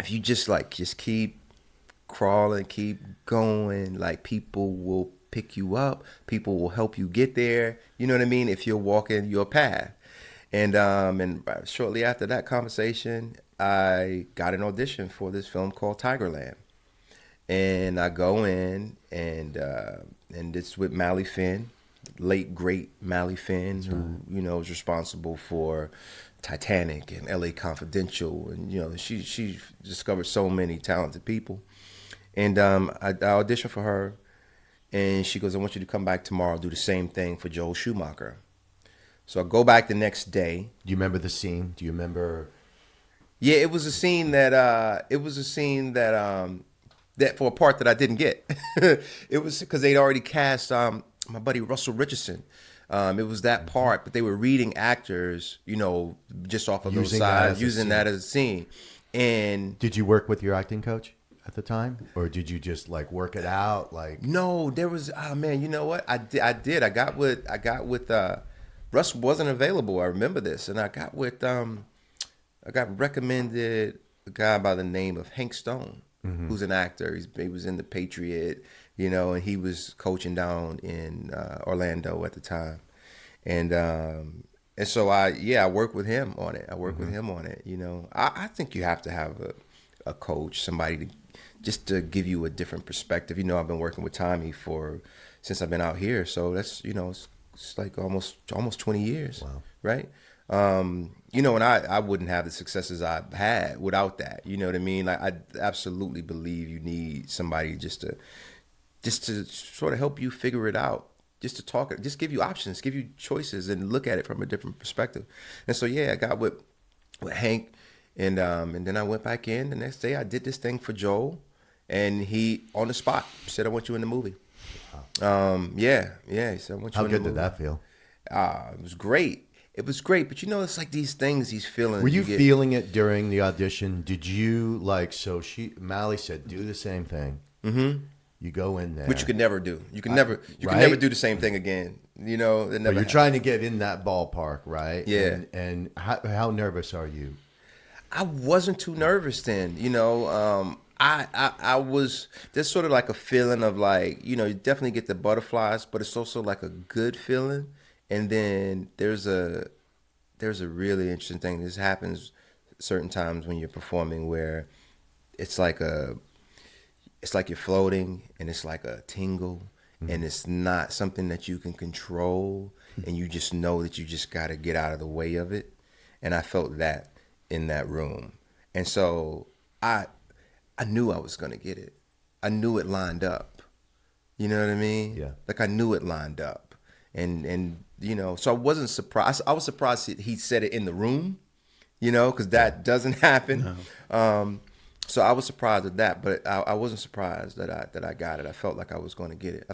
if you just keep crawling, keep going, like people will pick you up, people will help you get there. You know what I mean? If you're walking your path. And shortly after that conversation, I got an audition for this film called Tigerland. And I go in, and it's with Mally Finn, late great Mally Finn, who is responsible for Titanic and L.A. Confidential, and she discovered so many talented people. And I auditioned for her, and she goes, "I want you to come back tomorrow, do the same thing for Joel Schumacher." So I go back the next day. Do you remember the scene? Do you remember? Yeah, it was a scene that for a part that I didn't get. It was because they'd already cast my buddy Russell Richardson. It was that part, but they were reading actors, just off of those sides, using that as a scene. And did you work with your acting coach at the time, or did you just like work it out? Like, no, there was. Oh man, you know what? I did. I got with. Russ wasn't available. I remember this, and I got recommended a guy by the name of Hank Stone, who's an actor. He was in The Patriot, and he was coaching down in Orlando at the time, and so I worked with him on it. I think you have to have a coach, somebody just to give you a different perspective. I've been working with Tommy since I've been out here, so that's it's like almost 20 years, wow, right? And I wouldn't have the successes I've had without that. You know what I mean? Like, I absolutely believe you need somebody just to sort of help you figure it out, just to talk, just give you options, give you choices, and look at it from a different perspective. And so I got with Hank, and then I went back in the next day. I did this thing for Joel, and he on the spot said, "I want you in the movie." Yeah. He said, "I want you how in the good movie." did that feel? It was great. It was great, but it's like these things, these feelings. Were you feeling it during the audition? Did you Mally said, "Do the same thing." Mm-hmm. You go in there, which you could never do. You can never do the same thing again. It never. But you're trying to get in that ballpark, right? Yeah. And how nervous are you? I wasn't too nervous then. I was. There's sort of like a feeling of like, you definitely get the butterflies, but it's also like a good feeling. And then there's a really interesting thing. This happens certain times when you're performing where it's like you're floating, and it's like a tingle, and it's not something that you can control, and you just know that you just got to get out of the way of it. And I felt that in that room. And so I knew I was going to get it. I knew it lined up. You know what I mean? Yeah. Like, I knew it lined up. And so I wasn't surprised. I was surprised he said it in the room, because that doesn't happen. No. So I was surprised at that, but I wasn't surprised that I got it. I felt like I was going to get it.